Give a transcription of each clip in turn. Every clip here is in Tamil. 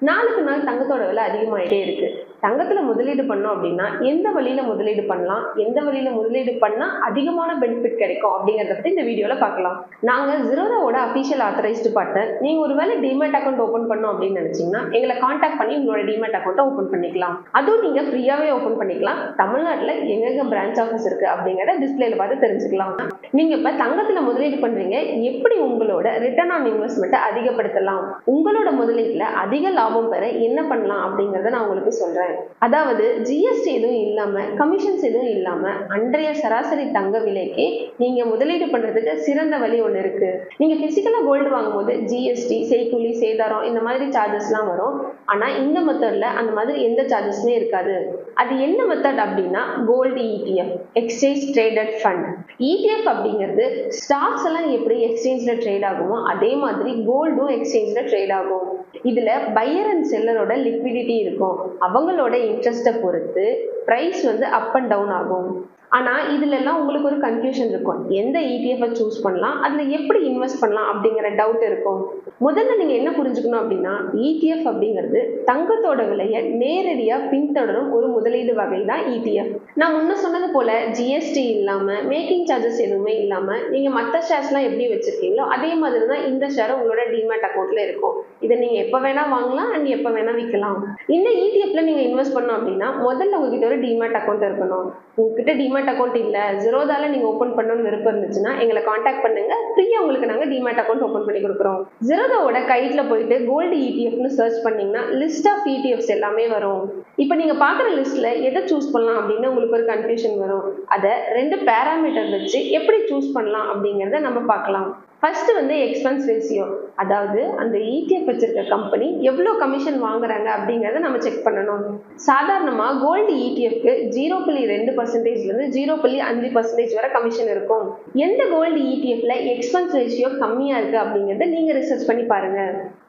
நாளுக்கு நாள் தங்கத்தோட விலை அதிகமாயிட்டே இருக்கு. தங்கத்துல முதலீடு பண்ணோம் அப்படின்னா எந்த வழியில முதலீடு பண்ணலாம், எந்த வழியில முதலீடு பண்ணா அதிகமான பெனிஃபிட் கிடைக்கும் அப்படிங்கறத பத்தி இந்த வீடியோல பார்க்கலாம். நாங்க ஜீரோதாவோட அபிஷியல் ஆத்தரைஸ்டு பார்ட்னர். நீங்க ஒருவேளை டிமேட் அக்கௌண்ட் ஓபன் பண்ணோம் அப்படின்னு நினைச்சீங்கன்னா எங்களை கான்டாக்ட் பண்ணி உங்களோட டிமேட் அக்கௌண்ட்டை ஓபன் பண்ணிக்கலாம். அதுவும் நீங்க ஃப்ரீயாவே ஓபன் பண்ணிக்கலாம். தமிழ்நாட்டுல எங்க பிரான்ச் ஆஃபீஸ் இருக்கு அப்படிங்கறத டிஸ்பிளேல பார்த்து தெரிஞ்சுக்கலாம். நீங்க இப்ப தங்கத்துல முதலீடு பண்றீங்க, எப்படி உங்களோட ரிட்டர்ன் ஆன் இன்வெஸ்ட்மெண்ட் அதிகப்படுத்தலாம், உங்களோட முதலீட்டுல அதிக லாபம் பெற என்ன பண்ணலாம் அப்படிங்கறத நான் உங்களுக்கு சொல்றேன். அதாவது ஜிஎஸ்டி எதுவும் இல்லாம, கமிஷன்ஸ் எதுவும் இல்லாம அன்றைய சராசரி தங்க விலைக்கு நீங்க முதலீடு பண்றதுக்கு சிறந்த வழி ஒண்ணு இருக்கு. நீங்க பிசிக்கலா கோல்டு வாங்கும்போது ஜிஎஸ்டி, செய்கூலி, சேதாரம் இந்த மாதிரி சார்ஜஸ் எல்லாம் வரும். ஆனா இந்த மெத்தட்ல அந்த மாதிரி எந்த சார்ஜஸ்மே இருக்காது. அது என்ன மெத்தட் அப்படின்னா gold ETF, exchange traded fund. ETF அப்படிங்கிறது ஸ்டாக்ஸ் எல்லாம் எப்படி எக்ஸ்சேஞ்ச்ல ட்ரேட் ஆகுமோ அதே மாதிரி கோல்டும் எக்ஸ்சேஞ்ச்ல ட்ரேட் ஆகும். இதுல பையர் அண்ட் செல்லரோட லிக்விடிட்டி இருக்கும். அவங்களோட இன்ட்ரெஸ்ட்டை பொறுத்து பிரைஸ் வந்து அப் அண்ட் டவுன் ஆகும். ஆனா இதுல எல்லாம் உங்களுக்கு ஒரு கன்ஃபியூஷன் இருக்கும். எந்த ETF சூஸ் பண்ணலாம், அதுல எப்படி இன்வெஸ்ட் பண்ணலாம் அப்படிங்கிற டவுட் இருக்கும். முதல்ல நீங்க என்ன புரிஞ்சுக்கணும் அப்படின்னா ETF அப்படிங்கிறது தங்கத்தோட விலையை நேரடியா பின்தொடரும் ஒரு முதலீடு வகை தான் ETF. நான் முன்ன சொன்னது போல ஜிஎஸ்டி இல்லாம, மேக்கிங் சார்ஜஸ் எதுவுமே இல்லாம நீங்க மற்ற ஷேர்ஸ் எல்லாம் எப்படி வச்சிருக்கீங்களோ அதே மாதிரி தான் இந்த ஷேர் உங்களோட டிமேட் அக்கௌண்ட்ல இருக்கும். இதை நீங்க எப்ப வேணா வாங்கலாம் அண்ட் எப்ப வேணா விற்கலாம். இந்த ETFல நீங்க இன்வெஸ்ட் பண்ணோம் அப்படின்னா முதல்ல உங்ககிட்ட ஒரு டிமேட் அக்கௌண்ட் இருக்கணும். உங்ககிட்ட டிமேட் அக்கௌண்ட் இல்ல, ஜீரோதால நீங்க ஓபன் பண்ணணும்னு விருப்பம் இருந்துச்சுன்னா எங்களை கான்டாக்ட் பண்ணுங்க. ஃப்ரீயா உங்களுக்கு நாங்க டிமேட் அக்கௌண்ட் ஓபன் பண்ணி கொடுக்குறோம். ஜீரோதாவோட கைட்ல போயிட்டு கோல்டு ETFன்னு சர்ச் பண்ணீங்கன்னா லிஸ்ட் ஆஃப் ETFs எல்லாமே வரும். இப்போ நீங்க பாக்குற லிஸ்ட்ல எதை சூஸ் பண்ணலாம் அப்படின்னு உங்களுக்கு ஒரு கன்ஃபியூஷன் வரும். அதை 2 பேராமீட்டர் வச்சு எப்படி சூஸ் பண்ணலாம் அப்படிங்கறத நம்ம பார்க்கலாம். ஃபர்ஸ்ட் வந்து எக்ஸ்பென்ஸ் ரேஷியோ, அதாவது அந்த ETF வச்சிருக்க கம்பெனி எவ்வளவு கமிஷன் வாங்குறாங்க அப்படிங்கறத நம்ம செக் பண்ணணும். சாதாரணமா கோல்டு ETFக்கு 0.2% இருந்து 0.5% வரை கமிஷன் இருக்கும். எந்த கோல்டு ETFல எக்ஸ்பென்ஸ் ரேஷியோ கம்மியா இருக்கு அப்படிங்கறத நீங்க ரிசர்ச் பண்ணி பாருங்க.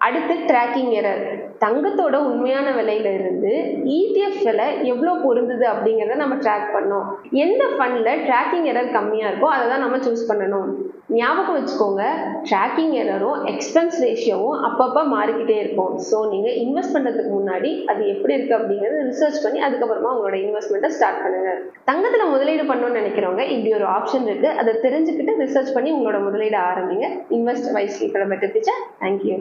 அடுத்து ட்ராக்கிங் எரர், தங்கத்தோட உண்மையான விலையில இருந்து ETF விலை எவ்வளவு பொருந்தது அப்படிங்கறத நம்ம ட்ராக் பண்ணோம். எந்த ஃபண்ட்ல ட்ராக்கிங் எரர் கம்மியா இருக்கோ அதை தான் நம்ம சூஸ் பண்ணணும். ஞாபகம் வச்சுக்கோங்க, ட்ராக்கிங் எரரும் எக்ஸ்பென்ஸ் ரேஷியோவும் அப்பப்போ மாறிக்கிட்டே இருக்கும். ஸோ நீங்க இன்வெஸ்ட் பண்றதுக்கு முன்னாடி அது எப்படி இருக்கு அப்படிங்கறத ரிசர்ச் பண்ணி அதுக்கப்புறமா உங்களோட இன்வெஸ்ட்மெண்ட்டை ஸ்டார்ட் பண்ணுங்க. தங்கத்துல முதலீடு பண்ணணும்னு நினைக்கிறவங்க இப்படி ஒரு ஆப்ஷன் இருக்கு, அதை தெரிஞ்சுக்கிட்டு ரிசர்ச் பண்ணி உங்களோட முதலீடு ஆரம்பிங்க. Invest wisely for better future. Thank you.